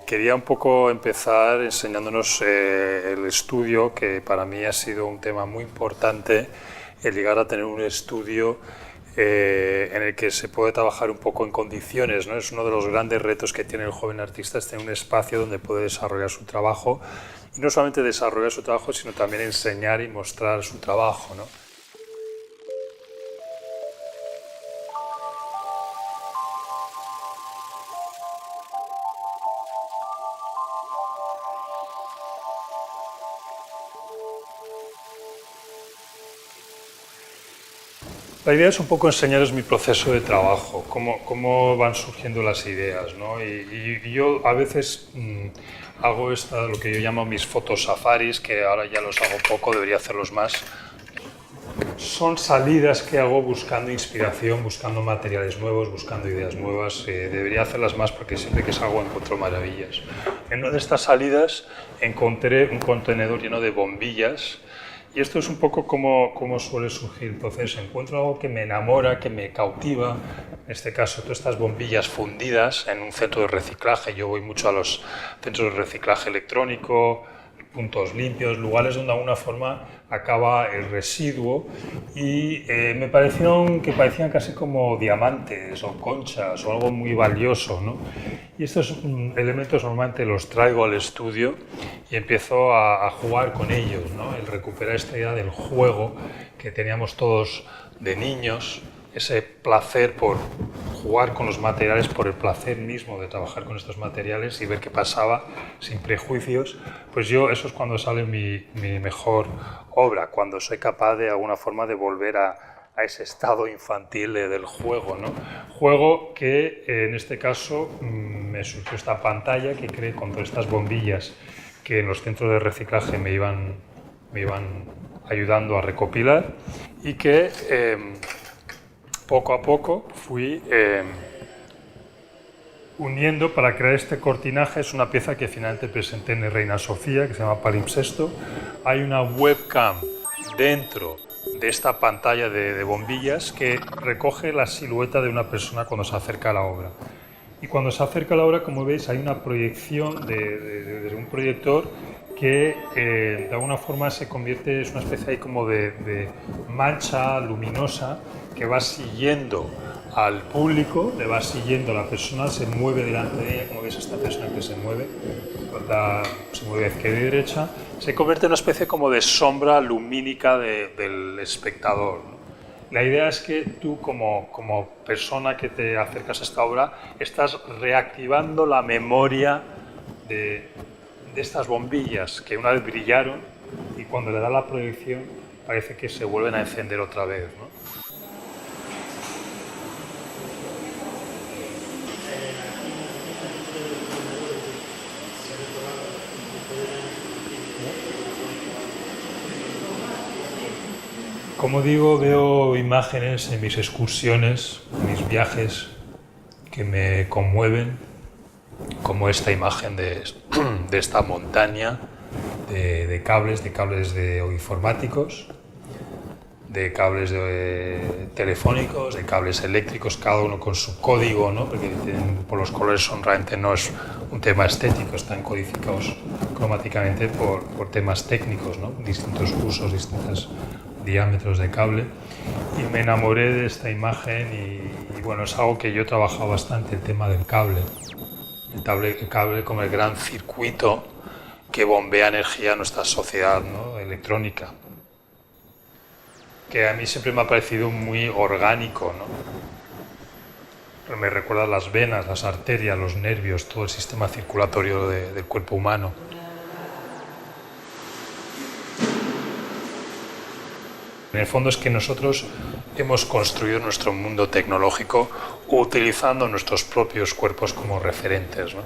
Quería un poco empezar enseñándonos el estudio, que para mí ha sido un tema muy importante, el llegar a tener un estudio en el que se puede trabajar un poco en condiciones, ¿no? Es uno de los grandes retos que tiene el joven artista, es tener un espacio donde puede desarrollar su trabajo, y no solamente desarrollar su trabajo, sino también enseñar y mostrar su trabajo, ¿no? La idea es un poco enseñaros mi proceso de trabajo, cómo van surgiendo las ideas, ¿no? Y yo a veces hago lo que yo llamo mis fotos safaris, que ahora ya los hago poco, debería hacerlos más. Son salidas que hago buscando inspiración, buscando materiales nuevos, buscando ideas nuevas. Debería hacerlas más porque siempre que salgo encuentro maravillas. En una de estas salidas encontré un contenedor lleno de bombillas. Y esto es un poco como suele surgir el proceso. Encuentro algo que me enamora, que me cautiva. En este caso, todas estas bombillas fundidas en un centro de reciclaje. Yo voy mucho a los centros de reciclaje electrónico, puntos limpios, lugares donde de alguna forma acaba el residuo, y me parecieron que parecían casi como diamantes o conchas o algo muy valioso, ¿no? Y estos elementos normalmente los traigo al estudio y empiezo a jugar con ellos, ¿no? El recuperar esta idea del juego que teníamos todos de niños, ese placer por jugar con los materiales, por el placer mismo de trabajar con estos materiales y ver qué pasaba sin prejuicios. Pues eso es cuando sale mi mejor obra, cuando soy capaz de alguna forma de volver a ese estado infantil del juego, ¿no? Juego que en este caso me surgió esta pantalla que creé con todas estas bombillas que en los centros de reciclaje me iban ayudando a recopilar, y que poco a poco fui uniendo para crear este cortinaje. Es una pieza que finalmente presenté en el Reina Sofía, que se llama Palimpsesto. Hay una webcam dentro de esta pantalla de bombillas que recoge la silueta de una persona cuando se acerca a la obra. Y cuando se acerca a la obra, como veis, hay una proyección de un proyector que de alguna forma se convierte, es una especie ahí como de mancha luminosa que va siguiendo al público, le va siguiendo, la persona se mueve delante de ella, como veis esta persona que se mueve a izquierda y derecha, se convierte en una especie como de sombra lumínica del espectador, ¿no? La idea es que tú como persona que te acercas a esta obra estás reactivando la memoria de estas bombillas que una vez brillaron y cuando le da la proyección parece que se vuelven a encender otra vez, ¿no? Como digo, veo imágenes en mis excursiones, en mis viajes, que me conmueven, como esta imagen de esta montaña de cables informáticos, de cables telefónicos, de cables eléctricos, cada uno con su código, ¿no? Porque por los colores realmente no es un tema estético, están codificados cromáticamente por temas técnicos, ¿no? Distintos usos, distintos diámetros de cable, y me enamoré de esta imagen y bueno, es algo que yo he trabajado bastante, el tema del cable. El cable como el gran circuito que bombea energía a nuestra sociedad, ¿no? Electrónica, que a mí siempre me ha parecido muy orgánico, ¿no? Me recuerda las venas, las arterias, los nervios, todo el sistema circulatorio del cuerpo humano. En el fondo es que nosotros hemos construido nuestro mundo tecnológico utilizando nuestros propios cuerpos como referentes, ¿no?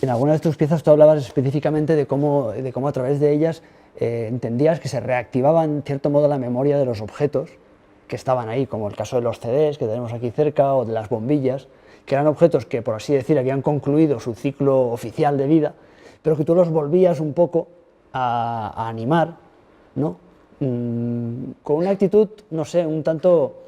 En algunas de tus piezas tú hablabas específicamente de cómo a través de ellas entendías que se reactivaba en cierto modo la memoria de los objetos que estaban ahí, como el caso de los CDs que tenemos aquí cerca o de las bombillas, que eran objetos que, por así decir, habían concluido su ciclo oficial de vida, pero que tú los volvías un poco a animar, ¿no? Con una actitud, no sé, un tanto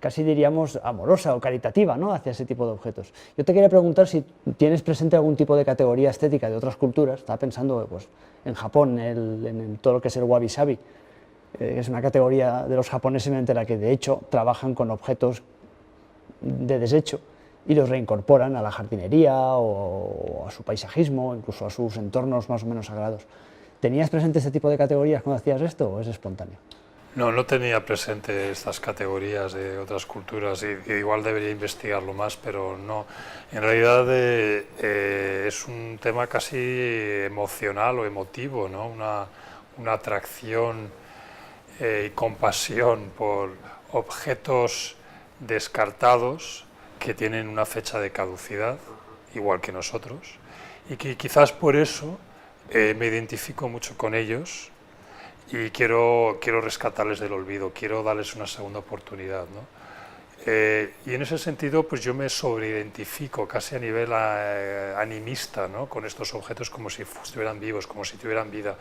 casi diríamos amorosa o caritativa, ¿no?, hacia ese tipo de objetos. Yo te quería preguntar si tienes presente algún tipo de categoría estética de otras culturas. Estaba pensando pues, en Japón, en todo lo que es el wabi-sabi, es una categoría de los japoneses en la que de hecho trabajan con objetos de desecho y los reincorporan a la jardinería o a su paisajismo, incluso a sus entornos más o menos sagrados. ¿Tenías presente este tipo de categorías cuando hacías esto o es espontáneo? No, no tenía presente estas categorías de otras culturas y igual debería investigarlo más, pero no. En realidad es un tema casi emocional o emotivo, ¿no? Una atracción y compasión por objetos descartados que tienen una fecha de caducidad, igual que nosotros, y que quizás por eso me identifico mucho con ellos y quiero rescatarles del olvido, quiero darles una segunda oportunidad, ¿no? Y en ese sentido, pues yo me sobreidentifico casi a nivel animista, ¿no?, con estos objetos como si estuvieran vivos, como si tuvieran vida.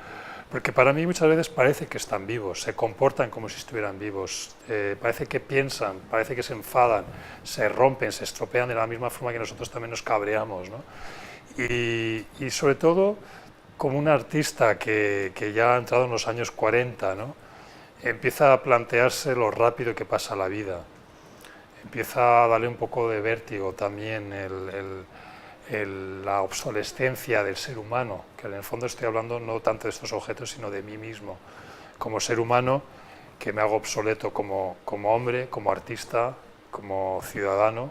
Porque para mí muchas veces parece que están vivos, se comportan como si estuvieran vivos, parece que piensan, parece que se enfadan, se rompen, se estropean de la misma forma que nosotros también nos cabreamos, ¿no? Y sobre todo, como un artista que ya ha entrado en los años 40, ¿no?, empieza a plantearse lo rápido que pasa la vida. Empieza a darle un poco de vértigo también la obsolescencia del ser humano, que en el fondo estoy hablando no tanto de estos objetos, sino de mí mismo, como ser humano, que me hago obsoleto como hombre, como artista, como ciudadano.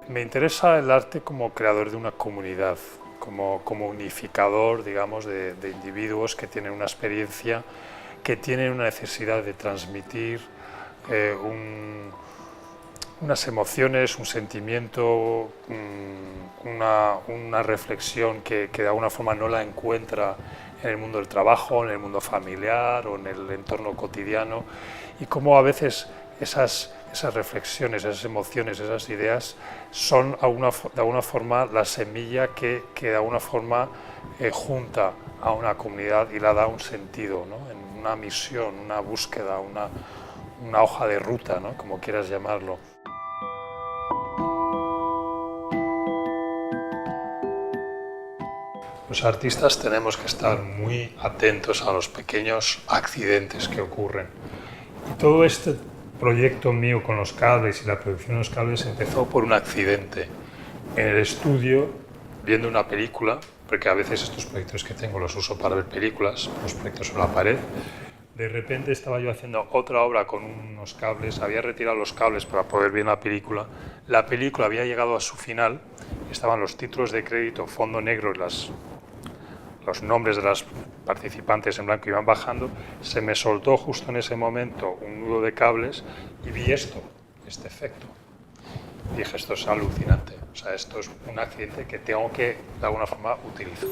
Me interesa el arte como creador de una comunidad, como unificador, digamos, de individuos que tienen una experiencia, que tienen una necesidad de transmitir unas emociones, un sentimiento, una reflexión que de alguna forma no la encuentra en el mundo del trabajo, en el mundo familiar o en el entorno cotidiano, y cómo a veces esas reflexiones, esas emociones, esas ideas son de alguna forma la semilla que de alguna forma junta a una comunidad y la da un sentido, ¿no?, en una misión, una búsqueda, una hoja de ruta, ¿no?, como quieras llamarlo. Los artistas tenemos que estar muy atentos a los pequeños accidentes que ocurren. Y todo este proyecto mío con los cables y la producción de los cables empezó por un accidente en el estudio, viendo una película, porque a veces estos proyectos que tengo los uso para ver películas, los proyectos sobre la pared. De repente estaba yo haciendo otra obra con unos cables, había retirado los cables para poder ver la película había llegado a su final, estaban los títulos de crédito, fondo negro y los nombres de las participantes en blanco iban bajando, se me soltó justo en ese momento un nudo de cables y vi este efecto. Dije, esto es alucinante, o sea, esto es un accidente que tengo que, de alguna forma, utilizar.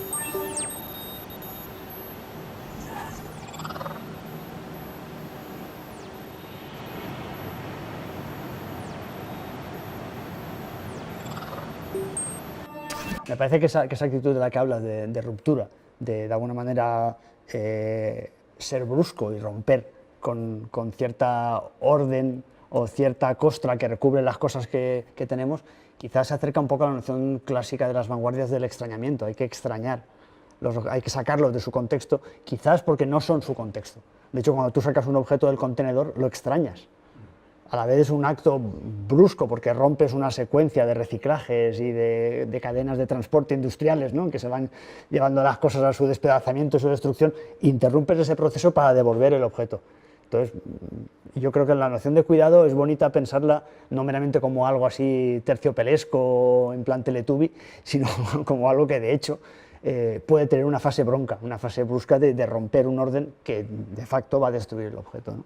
Me parece que esa actitud de la que hablas, de ruptura, de alguna manera ser brusco y romper con cierta orden o cierta costra que recubre las cosas que tenemos, quizás se acerca un poco a la noción clásica de las vanguardias del extrañamiento. Hay que extrañar, hay que sacarlos de su contexto, quizás porque no son su contexto. De hecho, cuando tú sacas un objeto del contenedor, lo extrañas. A la vez es un acto brusco porque rompes una secuencia de reciclajes y de cadenas de transporte industriales, ¿no?, en que se van llevando las cosas a su despedazamiento y su destrucción, interrumpes ese proceso para devolver el objeto. Entonces, yo creo que la noción de cuidado es bonita pensarla no meramente como algo así terciopelesco en plan Teletubby, sino como algo que de hecho puede tener una fase bronca, una fase brusca de romper un orden que de facto va a destruir el objeto, ¿no?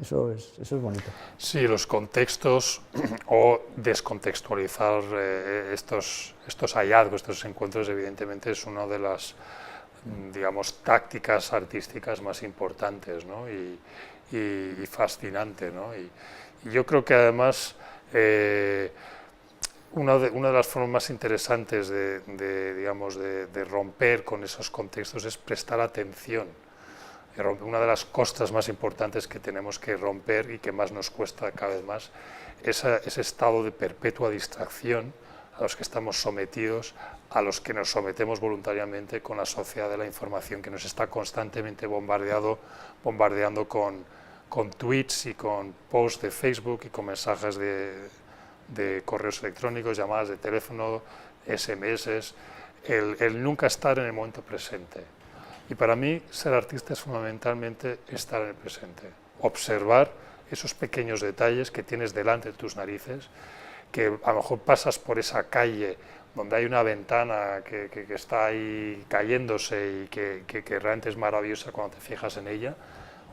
Eso es bonito. Sí, los contextos o descontextualizar estos hallazgos, estos encuentros, evidentemente es una de las, digamos, tácticas artísticas más importantes, ¿no? y fascinante, ¿no? Y yo creo que además una de las formas más interesantes de romper con esos contextos es prestar atención. Una de las costas más importantes que tenemos que romper y que más nos cuesta cada vez más es ese estado de perpetua distracción a los que estamos sometidos, a los que nos sometemos voluntariamente con la sociedad de la información que nos está constantemente bombardeando con tweets y con posts de Facebook y con mensajes de correos electrónicos, llamadas de teléfono, SMS, el nunca estar en el momento presente. Y para mí, ser artista es fundamentalmente estar en el presente, observar esos pequeños detalles que tienes delante de tus narices, que a lo mejor pasas por esa calle donde hay una ventana que está ahí cayéndose y que realmente es maravillosa cuando te fijas en ella,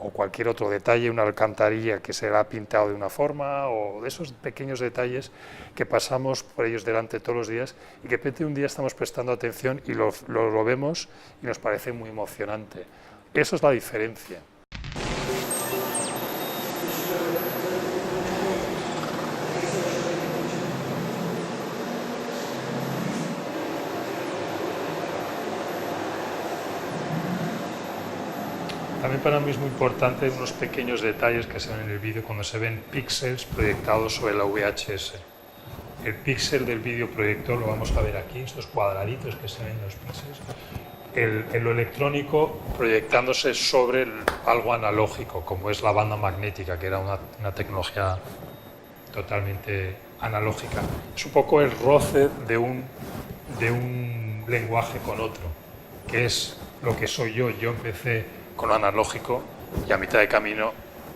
o cualquier otro detalle, una alcantarilla que se ha pintado de una forma, o de esos pequeños detalles que pasamos por ellos delante todos los días y que de repente un día estamos prestando atención y lo vemos y nos parece muy emocionante. Eso es la diferencia. También para mí es muy importante unos pequeños detalles que se ven en el vídeo cuando se ven píxeles proyectados sobre la VHS. El píxel del videoproyector lo vamos a ver aquí, estos cuadraditos que se ven en los píxeles. Lo electrónico proyectándose sobre algo analógico, como es la banda magnética, que era una tecnología totalmente analógica. Es un poco el roce de un lenguaje con otro, que es lo que soy yo. Yo empecé con lo analógico y a mitad de camino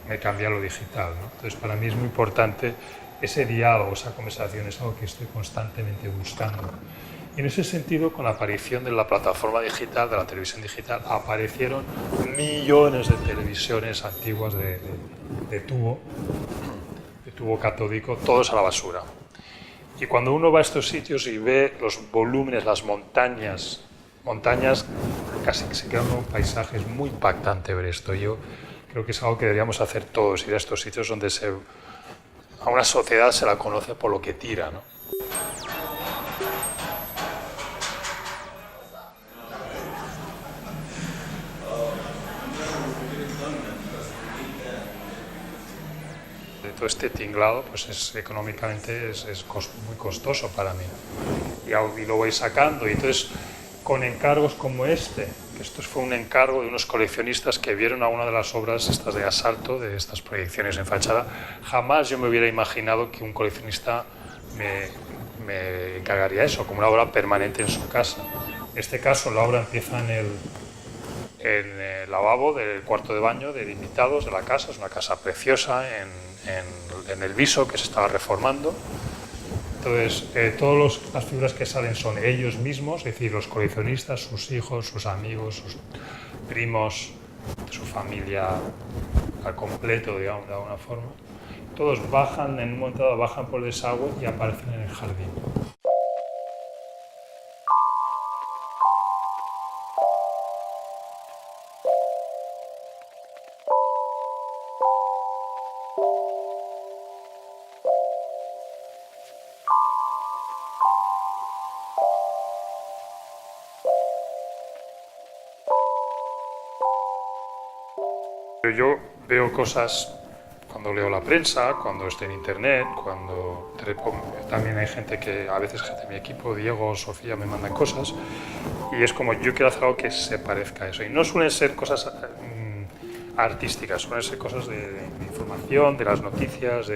me cambié a lo digital, ¿no? Entonces para mí es muy importante ese diálogo, esa conversación, es algo que estoy constantemente buscando. Y en ese sentido, con la aparición de la plataforma digital, de la televisión digital, aparecieron millones de televisiones antiguas de tubo catódico, todos a la basura. Y cuando uno va a estos sitios y ve los volúmenes, las montañas, casi que se quedan un paisaje, es muy impactante ver esto. Yo creo que es algo que deberíamos hacer todos, ir a estos sitios donde a una sociedad se la conoce por lo que tira, ¿no? Todo este tinglado, pues económicamente es muy costoso para mí. Y lo voy sacando, y entonces con encargos como este, que esto fue un encargo de unos coleccionistas que vieron a una de las obras estas de asalto, de estas proyecciones en fachada. Jamás yo me hubiera imaginado que un coleccionista me encargaría eso, como una obra permanente en su casa. En este caso la obra empieza en el lavabo del cuarto de baño de invitados de la casa. Es una casa preciosa en el Viso, que se estaba reformando. Entonces, todas las figuras que salen son ellos mismos, es decir, los coleccionistas, sus hijos, sus amigos, sus primos, su familia al completo, digamos, de alguna forma. Todos bajan, en un momento dado bajan por el desagüe y aparecen en el jardín. Yo veo cosas cuando leo la prensa, cuando estoy en internet, también hay gente que, a veces gente de mi equipo, Diego, Sofía, me mandan cosas y es como yo quiero hacer algo que se parezca a eso. Y no suelen ser cosas artísticas, suelen ser cosas de información, de las noticias,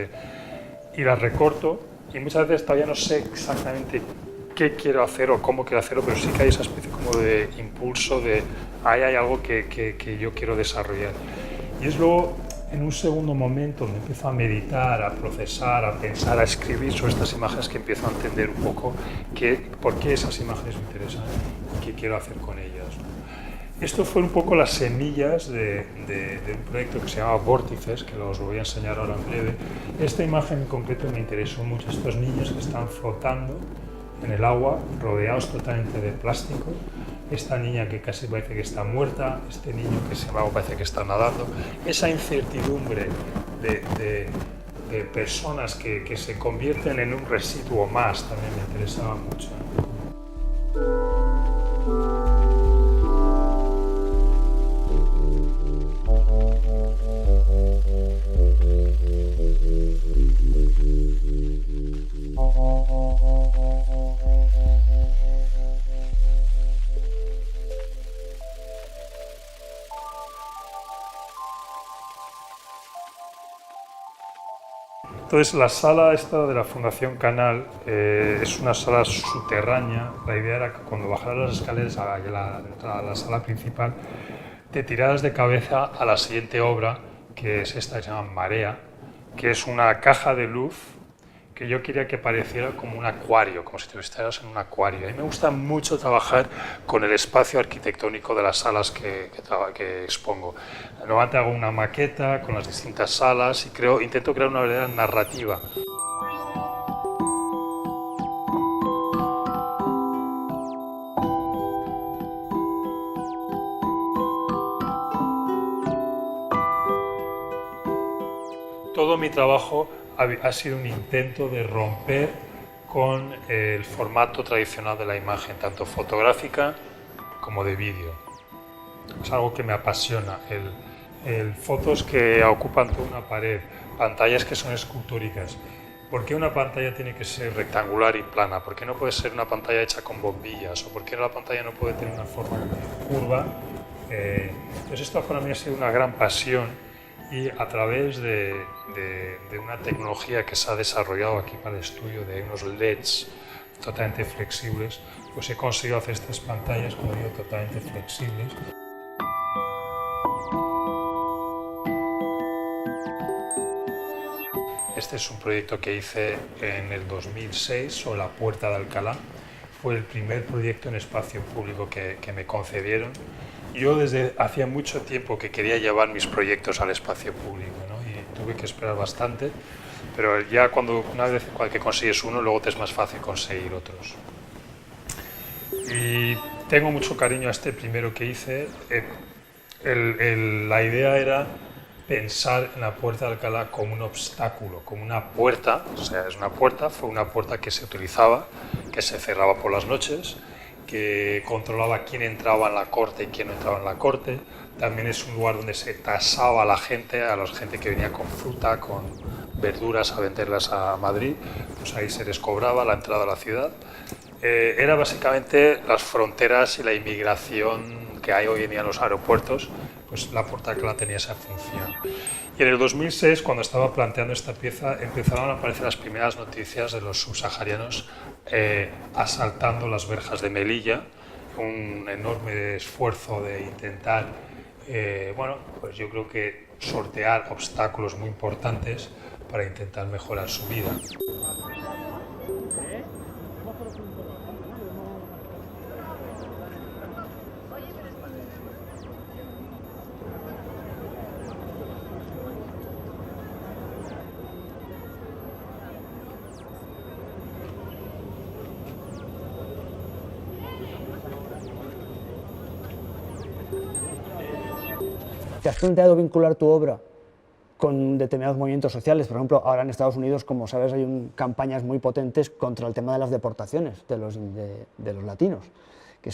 y las recorto y muchas veces todavía no sé exactamente qué quiero hacer o cómo quiero hacerlo, pero sí que hay esa especie como de impulso de ahí hay algo que yo quiero desarrollar. Y es luego, en un segundo momento, donde empiezo a meditar, a procesar, a pensar, a escribir sobre estas imágenes, que empiezo a entender un poco por qué esas imágenes me interesan, que quiero hacer con ellas, ¿no? Esto fue un poco las semillas de un proyecto que se llama Vórtices, que os lo voy a enseñar ahora en breve. Esta imagen en concreto me interesó mucho, estos niños que están flotando en el agua, rodeados totalmente de plástico. Esta niña que casi parece que está muerta, este niño que se va o parece que está nadando. Esa incertidumbre de personas que se convierten en un residuo más también me interesaba mucho. Entonces, la sala esta de la Fundación Canal es una sala subterránea. La idea era que cuando bajaras las escaleras a la sala principal, te tiraras de cabeza a la siguiente obra, que es esta que se llama Marea, que es una caja de luz que yo quería que pareciera como un acuario, como si te estuvieras en un acuario. A mí me gusta mucho trabajar con el espacio arquitectónico de las salas que expongo. Normalmente hago una maqueta con las distintas salas y intento crear una verdadera narrativa. Todo mi trabajo ha sido un intento de romper con el formato tradicional de la imagen, tanto fotográfica como de vídeo. Es algo que me apasiona, fotos que ocupan toda una pared, pantallas que son escultóricas. ¿Por qué una pantalla tiene que ser rectangular y plana? ¿Por qué no puede ser una pantalla hecha con bombillas? ¿O por qué la pantalla no puede tener una forma curva? Entonces esto para mí ha sido una gran pasión. Y a través de una tecnología que se ha desarrollado aquí para el estudio, de unos LEDs totalmente flexibles, pues he conseguido hacer estas pantallas, como digo, totalmente flexibles. Este es un proyecto que hice en el 2006 sobre la Puerta de Alcalá. Fue el primer proyecto en espacio público que me concedieron. Yo desde hacía mucho tiempo que quería llevar mis proyectos al espacio público, ¿no? Y tuve que esperar bastante, pero ya una vez que consigues uno, luego te es más fácil conseguir otros. Y tengo mucho cariño a este primero que hice. La idea era pensar en la Puerta de Alcalá como un obstáculo, como una puerta, o sea, fue una puerta que se utilizaba, que se cerraba por las noches, que controlaba quién entraba en la corte y quién no entraba en la corte. También es un lugar donde se tasaba a la gente que venía con fruta, con verduras a venderlas a Madrid, pues ahí se les cobraba la entrada a la ciudad. Era básicamente las fronteras y la inmigración que hay hoy en día en los aeropuertos, pues la Puerta de Alcalá tenía esa función. Y en el 2006, cuando estaba planteando esta pieza, empezaron a aparecer las primeras noticias de los subsaharianos asaltando las verjas de Melilla, un enorme esfuerzo de intentar, pues yo creo que sortear obstáculos muy importantes para intentar mejorar su vida. ¿Te has planteado vincular tu obra con determinados movimientos sociales? Por ejemplo, ahora en Estados Unidos, como sabes, hay campañas muy potentes contra el tema de las deportaciones de los latinos, que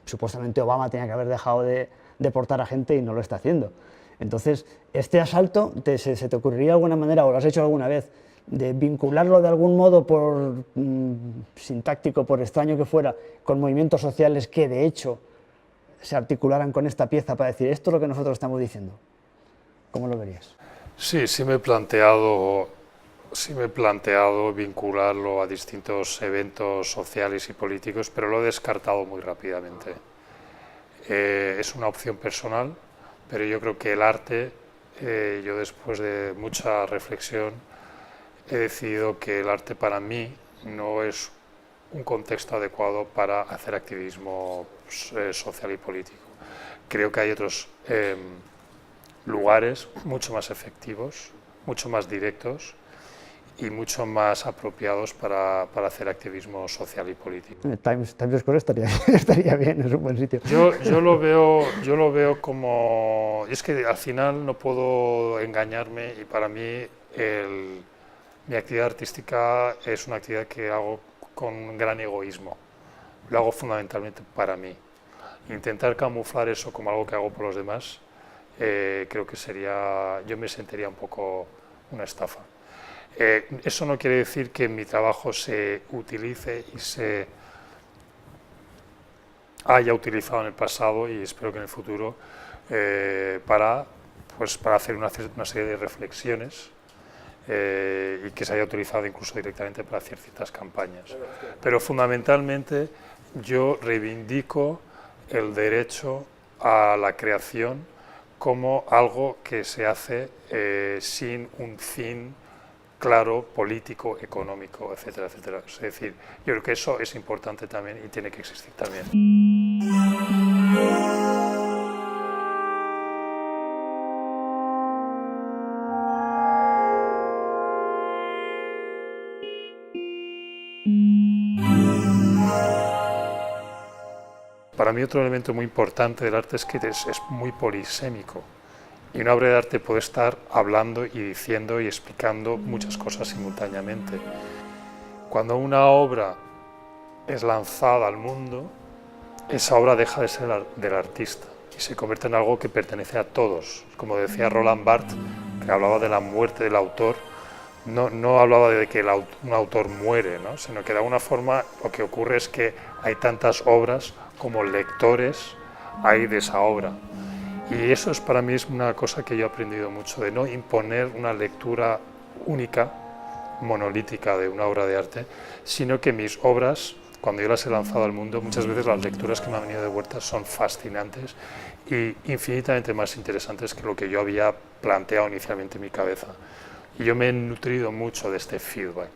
supuestamente Obama tenía que haber dejado de deportar a gente y no lo está haciendo. Entonces, este asalto, ¿se te ocurriría de alguna manera, o lo has hecho alguna vez, de vincularlo de algún modo, por sintáctico, por extraño que fuera, con movimientos sociales que de hecho se articularan con esta pieza para decir esto es lo que nosotros estamos diciendo? ¿Cómo lo verías? Sí me he planteado vincularlo a distintos eventos sociales y políticos, pero lo he descartado muy rápidamente. Es una opción personal, pero yo creo que el arte, yo después de mucha reflexión, he decidido que el arte para mí no es un contexto adecuado para hacer activismo social y político. Creo que hay otros lugares mucho más efectivos, mucho más directos y mucho más apropiados para hacer activismo social y político. Times Square estaría bien, es un buen sitio. Yo lo veo como... Y es que al final no puedo engañarme y para mí mi actividad artística es una actividad que hago con gran egoísmo. Lo hago fundamentalmente para mí. Intentar camuflar eso como algo que hago por los demás, creo que yo me sentiría un poco una estafa. Eso no quiere decir que mi trabajo se utilice y se haya utilizado en el pasado y espero que en el futuro para hacer una serie de reflexiones y que se haya utilizado incluso directamente para hacer ciertas campañas. Pero fundamentalmente yo reivindico el derecho a la creación como algo que se hace sin un fin claro, político, económico, etcétera, etcétera. Es decir, yo creo que eso es importante también y tiene que existir también. Para mí otro elemento muy importante del arte es que es muy polisémico. Y una obra de arte puede estar hablando y diciendo y explicando muchas cosas simultáneamente. Cuando una obra es lanzada al mundo, esa obra deja de ser del artista y se convierte en algo que pertenece a todos. Como decía Roland Barthes, que hablaba de la muerte del autor, no hablaba de que un autor muere, ¿no? Sino que de alguna forma lo que ocurre es que hay tantas obras como lectores hay de esa obra. Y eso para mí es una cosa que yo he aprendido mucho, de no imponer una lectura única, monolítica de una obra de arte, sino que mis obras, cuando yo las he lanzado al mundo, muchas veces las lecturas que me han venido de vuelta son fascinantes y infinitamente más interesantes que lo que yo había planteado inicialmente en mi cabeza. Y yo me he nutrido mucho de este feedback.